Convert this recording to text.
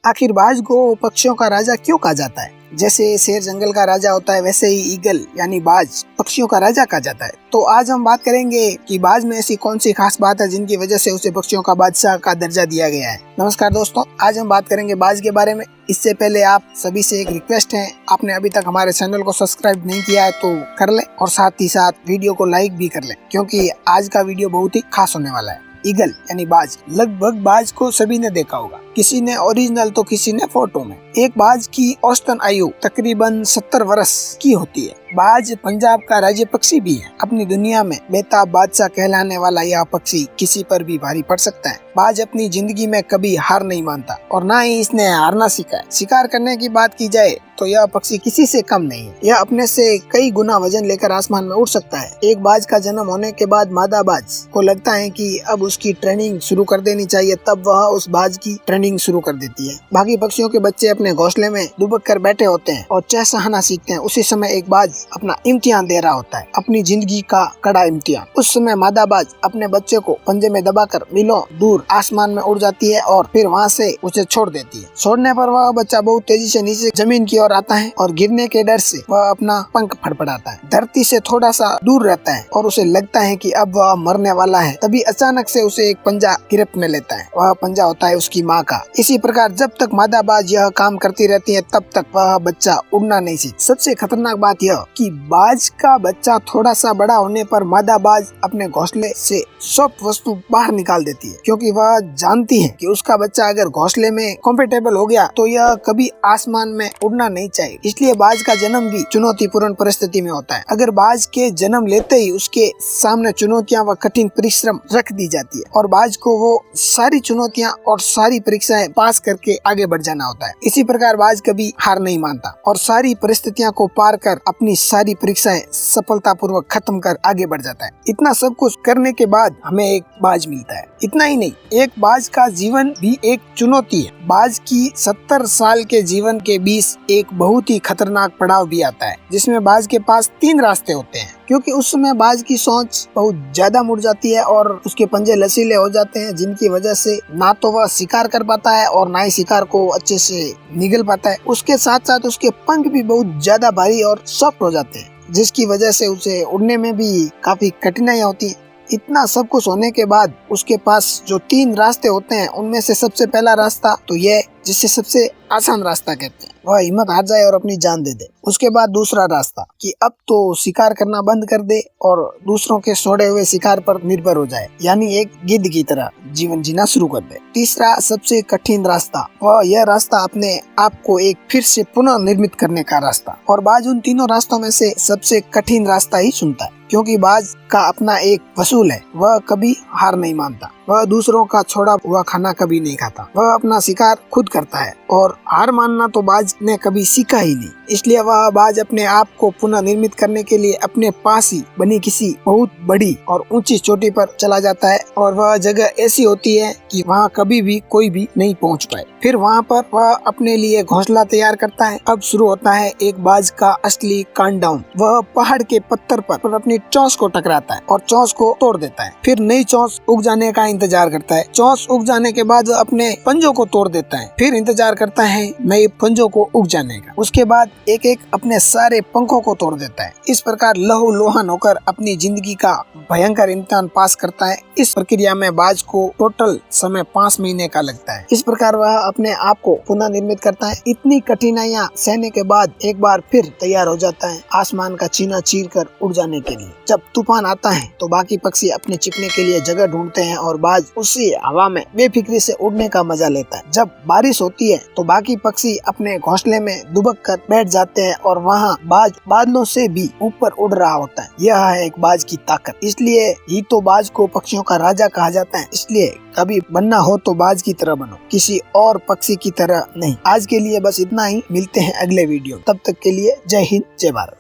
आखिर बाज को पक्षियों का राजा क्यों कहा जाता है? जैसे शेर जंगल का राजा होता है, वैसे ही ईगल यानी बाज पक्षियों का राजा कहा जाता है। तो आज हम बात करेंगे कि बाज में ऐसी कौन सी खास बात है जिनकी वजह से उसे पक्षियों का बादशाह का दर्जा दिया गया है। नमस्कार दोस्तों, आज हम बात करेंगे बाज के बारे में। इससे पहले आप सभी से एक रिक्वेस्ट है, आपने अभी तक हमारे चैनल को सब्सक्राइब नहीं किया है तो कर ले और साथ ही साथ वीडियो को लाइक भी कर ले, क्योंकि आज का वीडियो बहुत ही खास होने वाला है। ईगल यानी बाज, लगभग बाज को सभी ने देखा होगा, किसी ने ओरिजिनल तो किसी ने फोटो में। एक बाज की औसतन आयु तकरीबन 70 वर्ष की होती है। बाज पंजाब का राज्य पक्षी भी है। अपनी दुनिया में बेताब बादशाह कहलाने वाला यह पक्षी किसी पर भी भारी पड़ सकता है। बाज अपनी जिंदगी में कभी हार नहीं मानता और ना ही इसने हारना सीखा है। शिकार करने की बात की जाए तो यह पक्षी किसी से कम नहीं है। यह अपने से कई गुना वजन लेकर आसमान में उड़ सकता है। एक बाज का जन्म होने के बाद मादा बाज को लगता है कि अब उसकी ट्रेनिंग शुरू कर देनी चाहिए, तब वह उस बाज की ट्रेनिंग शुरू कर देती है। बाकी पक्षियों के बच्चे अपने घोंसले में दुबक कर बैठे होते हैं और चहचहाना सीखते हैं। उसी समय एक बाज अपना इम्तिहान दे रहा होता है, अपनी जिंदगी का कड़ा इम्तिहान। उस समय मादा बाज अपने बच्चे को पंजे में दबाकर मीलों दूर आसमान में उड़ जाती है और फिर वहाँ से उसे छोड़ देती है। छोड़ने पर वह बच्चा बहुत तेजी से नीचे जमीन की ओर आता है और गिरने के डर से वह अपना पंख फड़फड़ाता है, धरती से थोड़ा सा दूर रहता है और उसे लगता है कि अब वह मरने वाला है। तभी अचानक से उसे एक पंजा गिरफ्त में लेता है। वह पंजा होता है उसकी माँ का। इसी प्रकार जब तक मादा बाज यह काम करती रहती है, तब तक वह बच्चा उड़ना नहीं सीख। सबसे खतरनाक बात यह कि बाज का बच्चा थोड़ा सा बड़ा होने पर मादा बाज अपने घोंसले से सॉफ्ट वस्तु बाहर निकाल देती है, क्योंकि वह जानती है कि उसका बच्चा अगर घोंसले में कंफर्टेबल हो गया तो यह कभी आसमान में उड़ना नहीं चाहिए। इसलिए बाज का जन्म भी चुनौतीपूर्ण परिस्थिति में होता है। अगर बाज के जन्म लेते ही उसके सामने चुनौतियां व कठिन परिश्रम रख दी जाती है और बाज को वो सारी चुनौतियां और सारी परीक्षाएं पास करके आगे बढ़ जाना होता है। इसी प्रकार बाज कभी हार नहीं मानता और सारी परिस्थितियों को पार कर अपनी सारी परीक्षाएं सफलतापूर्वक खत्म कर आगे बढ़ जाता है। इतना सब कुछ करने के बाद हमें एक बाज मिलता है। इतना ही नहीं, एक बाज का जीवन भी एक चुनौती है। बाज की 70 साल के जीवन के बीच एक बहुत ही खतरनाक पड़ाव भी आता है, जिसमें बाज के पास 3 रास्ते होते हैं, क्योंकि उस समय बाज की सोच बहुत ज्यादा मुड़ जाती है और उसके पंजे लसीले हो जाते हैं, जिनकी वजह से ना तो वह शिकार कर पाता है और ना ही शिकार को अच्छे से निगल पाता है। उसके साथ साथ उसके पंख भी बहुत ज्यादा भारी और सॉफ्ट हो जाते हैं, जिसकी वजह से उसे उड़ने में भी काफी कठिनाइयां होती है। इतना सब कुछ होने के बाद उसके पास जो 3 रास्ते होते हैं, उनमें से सबसे पहला रास्ता तो यह, जिससे सबसे आसान रास्ता कहते हैं, वह हिम्मत हार जाए और अपनी जान दे दे। उसके बाद दूसरा रास्ता कि अब तो शिकार करना बंद कर दे और दूसरों के छोड़े हुए शिकार पर निर्भर हो जाए, यानी एक गिद्ध की तरह जीवन जीना शुरू कर दे। तीसरा सबसे कठिन रास्ता, वह यह रास्ता अपने आप को एक फिर से पुनः निर्मित करने का रास्ता। और बाज उन तीनों रास्तों में से सबसे कठिन रास्ता ही चुनता है, क्योंकि बाज का अपना एक वसूल है। वह कभी हार नहीं मानता, वह दूसरों का छोड़ा हुआ खाना कभी नहीं खाता, वह अपना शिकार खुद करता है और हार मानना तो बाज ने कभी सीखा ही नहीं। इसलिए वह बाज अपने आप को पुनः निर्मित करने के लिए अपने पास ही बनी किसी बहुत बड़ी और ऊंची चोटी पर चला जाता है और वह जगह ऐसी होती है कि वहाँ कभी भी कोई भी नहीं पहुँच पाए। फिर वहाँ पर वह अपने लिए घोंसला तैयार करता है। अब शुरू होता है एक बाज का असली काउंटडाउन। वह पहाड़ के पत्थर पर अपनी चोंच को टकराता है और चोंच को तोड़ देता है। फिर नई चोंच उग जाने का इंतजार करता है। चोंच उग जाने के बाद अपने पंजों को तोड़ देता है। फिर इंतजार करता है नए पंजों को उग जाने का। उसके बाद एक एक अपने सारे पंखों को तोड़ देता है। इस प्रकार लहूलुहान होकर अपनी जिंदगी का भयंकर इम्तिहान पास करता है। इस प्रक्रिया में बाज को टोटल समय 5 महीने का लगता है। इस प्रकार वह अपने आप को पुनः निर्मित करता है। इतनी कठिनाइयां सहने के बाद एक बार फिर तैयार हो जाता है आसमान का चीना चीर कर उड़ जाने के लिए। जब तूफान आता है तो बाकी पक्षी अपने छिपने के लिए जगह ढूंढते हैं और बाज उसी हवा में बेफिक्री से उड़ने का मजा लेता है। जब बारिश होती है तो बाकी पक्षी अपने घोंसले में दुबक कर बैठ जाते हैं और वहाँ बाज बादलों से भी ऊपर उड़ रहा होता है। यह है एक बाज की ताकत। इसलिए ही तो बाज को पक्षियों का राजा कहा जाता है। इसलिए कभी बनना हो तो बाज की तरह बनो, किसी और पक्षी की तरह नहीं। आज के लिए बस इतना ही, मिलते हैं अगले वीडियो। तब तक के लिए जय हिंद, जय भारत।